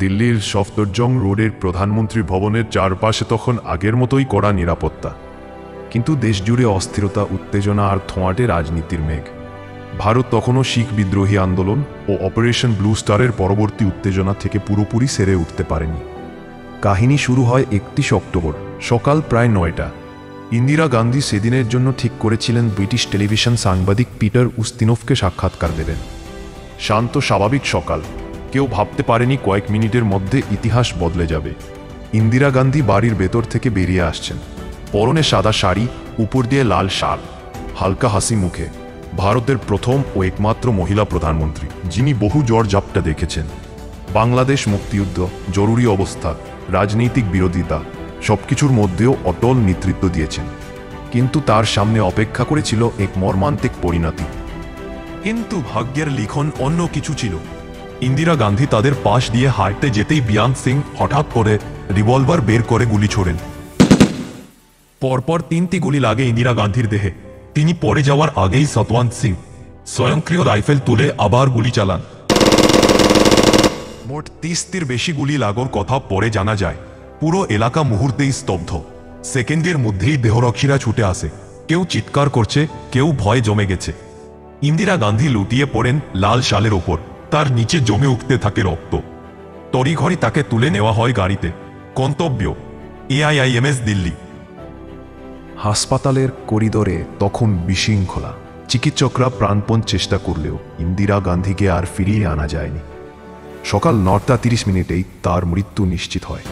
দিল্লির সফদরজং রোডের প্রধানমন্ত্রী ভবনের চারপাশে তখন আগের মতোই কড়া নিরাপত্তা, কিন্তু দেশ জুড়ে অস্থিরতা, উত্তেজনা আর ধোঁয়াটে রাজনীতির মেঘ। ভারত তখনও শিখ বিদ্রোহী আন্দোলন ও অপারেশন ব্লু স্টারের পরবর্তী উত্তেজনা থেকে পুরোপুরি সেরে উঠতে পারেনি। কাহিনী শুরু হয় 31 অক্টোবর সকাল প্রায় 9টা। ইন্দিরা গান্ধী সেদিনের জন্য ঠিক করেছিলেন ব্রিটিশ টেলিভিশন সাংবাদিক পিটার উস্তিনোভকে সাক্ষাৎকার দেবেন। শান্ত স্বাভাবিক সকাল, কেউ ভাবতে পারেনি কয়েক মিনিটের মধ্যে ইতিহাস বদলে যাবে। ইন্দিরা গান্ধী বাড়ির ভেতর থেকে বেরিয়ে আসছেন, পরনে সাদা শাড়ি, উপর দিয়ে লাল শাল, হালকা হাসি মুখে। ভারতের প্রথম ও একমাত্র মহিলা প্রধানমন্ত্রী, যিনি বহু ঝড়-ঝাপটা দেখেছেন। বাংলাদেশ মুক্তিযুদ্ধ, জরুরি অবস্থা, রাজনৈতিক বিরোধিতা, সবকিছুর মধ্যেও অটল নেতৃত্ব দিয়েছেন। কিন্তু তার সামনে অপেক্ষা করেছিল এক মর্মান্তিক পরিণতি। কিন্তু ভাগ্যের লিখন অন্য কিছু ছিল। ইন্দিরা গান্ধী তাদের পাশ দিয়ে হাঁটতে যেতেই বেয়ান্ত সিং হঠাৎ করে রিভলভার বের করে গুলি ছোড়েন। পরপর 3টি গুলি লাগে ইন্দিরা গান্ধীর দেহে। তিনি পড়ে যাওয়ার আগেই সতওয়ান্ত সিং স্বয়ংক্রিয় রাইফেল তুলে আবার গুলি চালান। মোট 30টির বেশি গুলি লাগার কথা পরে জানা যায়। পুরো এলাকা মুহূর্তেই স্তব্ধ। সেকেন্ডের মধ্যেই দেহরক্ষীরা ছুটে আসে, কেউ চিৎকার করছে, কেউ ভয়ে জমে গেছে। ইন্দিরা গান্ধী লুটিয়ে পড়েন লাল শালের ওপর, তার নিচে জমে উঠতে থাকে রক্ত। তড়িঘড়ি তাকে তুলে নেওয়া হয় গাড়িতে। গন্তব্য AIIMS দিল্লি। হাসপাতালের করিডোরে তখন বিশৃঙ্খলা। চিকিৎসকরা প্রাণপণ চেষ্টা করলেও ইন্দিরা গান্ধীকে আর ফিরিয়ে আনা যায়নি। সকাল 9:30 তার মৃত্যু নিশ্চিত হয়,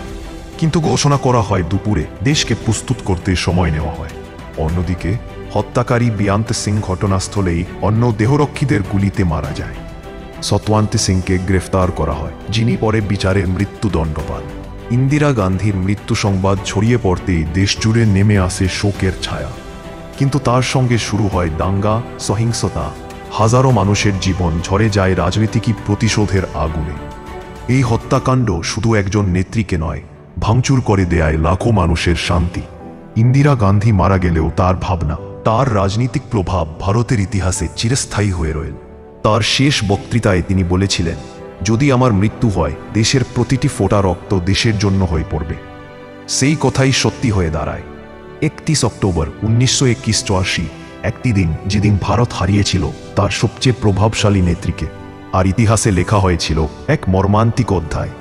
কিন্তু ঘোষণা করা হয় দুপুরে। দেশকে প্রস্তুত করতে সময় নেওয়া হয়। অন্যদিকে হত্যাকারী বেয়ান্ত সিং ঘটনাস্থলেই অন্য দেহরক্ষীদের গুলিতে মারা যায়। সতওয়ান্ত সিংকে গ্রেফতার করা হয়, যিনি পরে বিচারে মৃত্যুদণ্ড পান। ইন্দিরা গান্ধীর মৃত্যু সংবাদ ছড়িয়ে পড়তেই দেশ জুড়ে নেমে আসে শোকের ছায়া। কিন্তু তার সঙ্গে শুরু হয় দাঙ্গা, সহিংসতা। হাজারো মানুষের জীবন ঝরে যায় রাজনীতিক প্রতিশোধের আগুনে। এই হত্যাকাণ্ড শুধু একজন নেত্রীকে নয়, ভাঙচুর করে দেয় লাখো মানুষের শান্তি। ইন্দিরা গান্ধী মারা গেলেও তার ভাবনা, তার রাজনৈতিক প্রভাব ভারতের ইতিহাসে চিরস্থায়ী হয়ে রইল। তার শেষ বক্তৃতায় তিনি বলেছিলেন, যদি আমার মৃত্যু হয়, দেশের প্রতিটি ফোঁটা রক্ত দেশের জন্য হয়ে পড়বে। সেই কথাই সত্যি হয়ে দাঁড়ায়। 31 অক্টোবর 1981, একটি দিন যেদিন ভারত হারিয়েছিল তার সবচেয়ে প্রভাবশালী নেত্রীকে। আর ইতিহাসে লেখা হয়েছিল এক মর্মান্তিক অধ্যায়।